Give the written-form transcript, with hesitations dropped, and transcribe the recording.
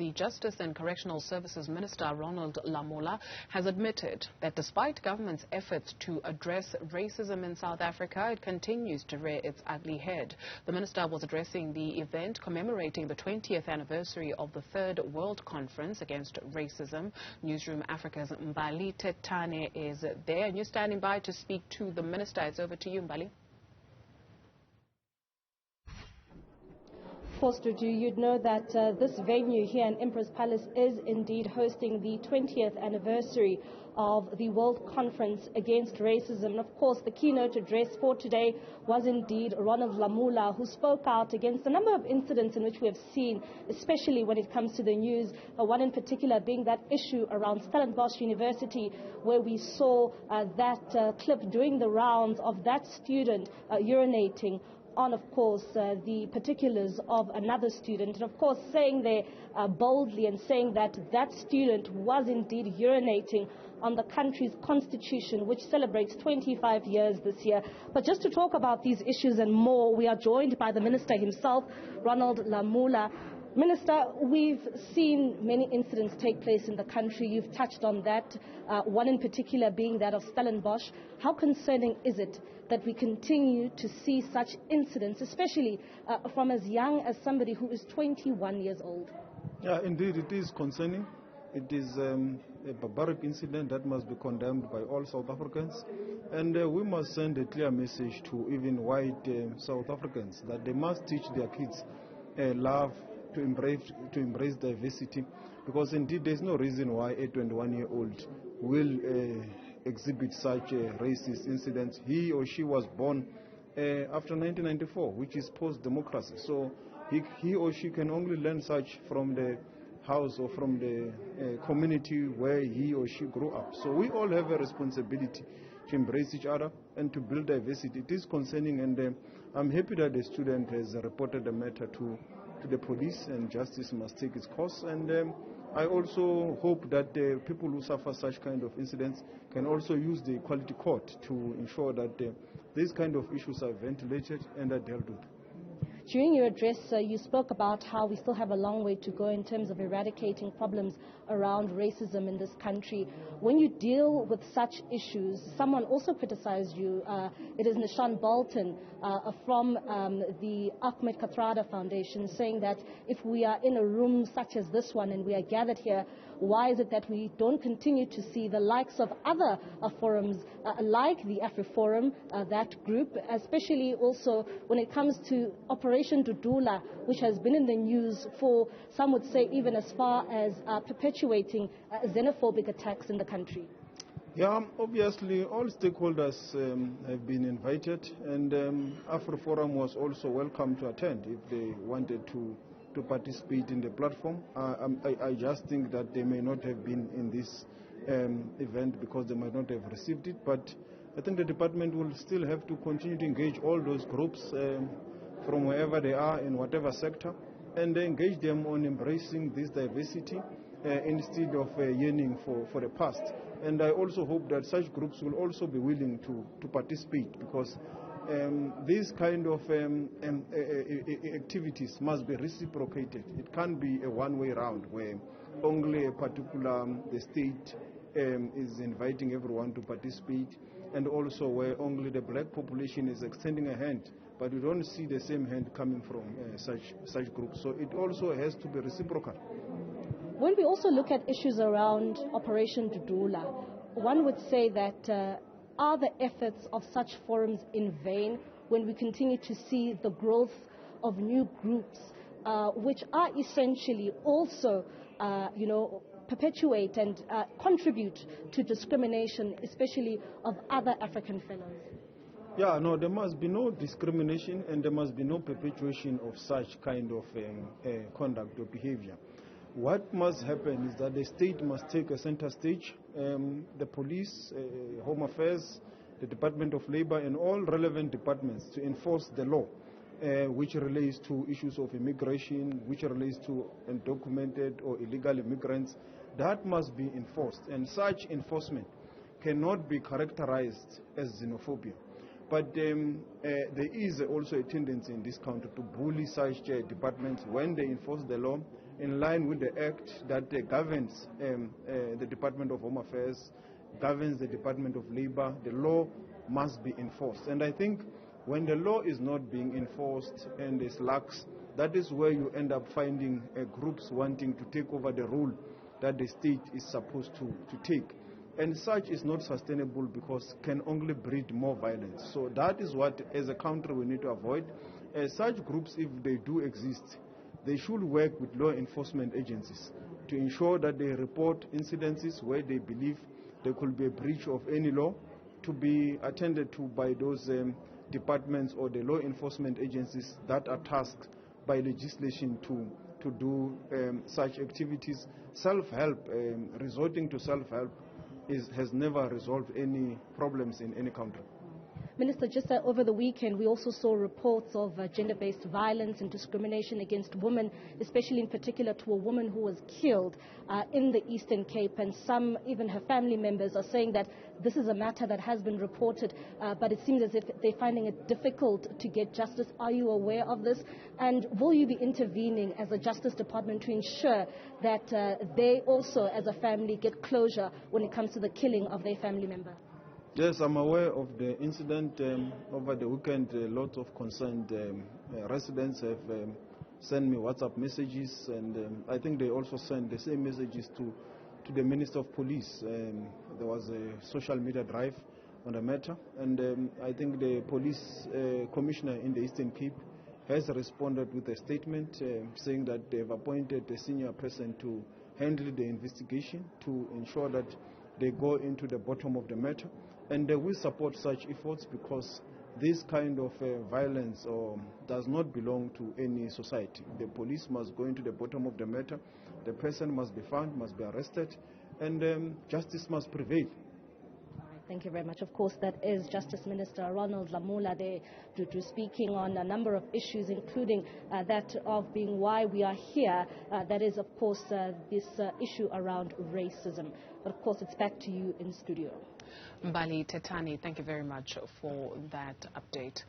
the Justice and Correctional Services Minister Ronald Lamola has admitted that despite government's efforts to address racism in South Africa, it continues to rear its ugly head. The minister was addressing the event commemorating the 20th anniversary of the Third World Conference Against Racism. Newzroom Afrika's Mbali Thethani is there, and you're standing by to speak to the minister. It's over to you, Mbali. You'd know that this venue here in Emperor's Palace is indeed hosting the 20th anniversary of the World Conference Against Racism. And of course, the keynote address for today was indeed Ronald Lamola, who spoke out against a number of incidents in which we have seen, especially when it comes to the news, one in particular being that issue around Stellenbosch University, where we saw that clip doing the rounds of that student urinating on, of course, the particulars of another student, and of course saying there boldly and saying that that student was indeed urinating on the country's constitution, which celebrates 25 years this year. But just to talk about these issues and more, we are joined by the minister himself, Ronald Lamola. Minister, we've seen many incidents take place in the country. You've touched on that, one in particular being that of Stellenbosch. How concerning is it that we continue to see such incidents, especially from as young as somebody who is 21 years old? Yeah, indeed, it is concerning. It is a barbaric incident that must be condemned by all South Africans. And we must send a clear message to even white South Africans that they must teach their kids love, to embrace diversity, because indeed there's no reason why a 21-year-old will exhibit such racist incidents. He or she was born after 1994, which is post-democracy. So he or she can only learn such from the house or from the community where he or she grew up. So we all have a responsibility to embrace each other and to build diversity. It is concerning, and I'm happy that the student has reported the matter to the police, and justice must take its course. And I also hope that the people who suffer such kind of incidents can also use the equality court to ensure that these kind of issues are ventilated and are dealt with. During your address, you spoke about how we still have a long way to go in terms of eradicating problems around racism in this country. When you deal with such issues, someone also criticized you. It is Nishan Bolton from the Ahmed Kathrada Foundation, saying that if we are in a room such as this one and we are gathered here, why is it that we don't continue to see the likes of other forums like the AfriForum, that group, especially also when it comes to Operation Dudula, which has been in the news for, some would say, even as far as perpetuating xenophobic attacks in the country? Yeah, obviously all stakeholders have been invited, and AfriForum was also welcome to attend if they wanted to participate in the platform. I just think that they may not have been in this event because they might not have received it, but I think the department will still have to continue to engage all those groups from wherever they are in whatever sector, and engage them on embracing this diversity instead of yearning for the past. And I also hope that such groups will also be willing to participate, because these kind of activities must be reciprocated. It can't be a one-way round where only a particular the state is inviting everyone to participate, and also where only the black population is extending a hand, but we don't see the same hand coming from such groups. So it also has to be reciprocal. When we also look at issues around Operation Dudula, one would say that are the efforts of such forums in vain when we continue to see the growth of new groups which are essentially also, perpetuate and contribute to discrimination, especially of other African fellows? Yeah, no, there must be no discrimination, and there must be no perpetuation of such kind of conduct or behavior. What must happen is that the state must take a center stage, the police, Home Affairs, the Department of Labor, and all relevant departments to enforce the law, which relates to issues of immigration, which relates to undocumented or illegal immigrants. That must be enforced, and such enforcement cannot be characterized as xenophobia. But there is also a tendency in this country to bully such departments when they enforce the law, in line with the act that governs the Department of Home Affairs, governs the Department of Labor. The law must be enforced. And I think when the law is not being enforced and is lax, that is where you end up finding groups wanting to take over the role that the state is supposed to take. And such is not sustainable because can only breed more violence. So that is what, as a country, we need to avoid. Such groups, if they do exist, they should work with law enforcement agencies to ensure that they report incidences where they believe there could be a breach of any law, to be attended to by those departments or the law enforcement agencies that are tasked by legislation to do such activities. Self-help, resorting to self-help has never resolved any problems in any country. Minister, just over the weekend, we also saw reports of gender-based violence and discrimination against women, especially in particular to a woman who was killed in the Eastern Cape. And some, even her family members, are saying that this is a matter that has been reported, but it seems as if they're finding it difficult to get justice. Are you aware of this? And will you be intervening as a Justice Department to ensure that they also, as a family, get closure when it comes to the killing of their family member? Yes, I'm aware of the incident over the weekend. Lots of concerned residents have sent me WhatsApp messages, and I think they also sent the same messages to the Minister of Police. There was a social media drive on the matter, and I think the police commissioner in the Eastern Cape has responded with a statement saying that they've appointed a senior person to handle the investigation to ensure that they go into the bottom of the matter. And we support such efforts because this kind of violence does not belong to any society. The police must go into the bottom of the matter. The person must be found, must be arrested, and justice must prevail. All right, thank you very much. Of course, that is Justice Minister Ronald Lamola there speaking on a number of issues, including that of being why we are here. That is, of course, this issue around racism. But, of course, it's back to you in studio. Mbali Thethani, thank you very much for that update.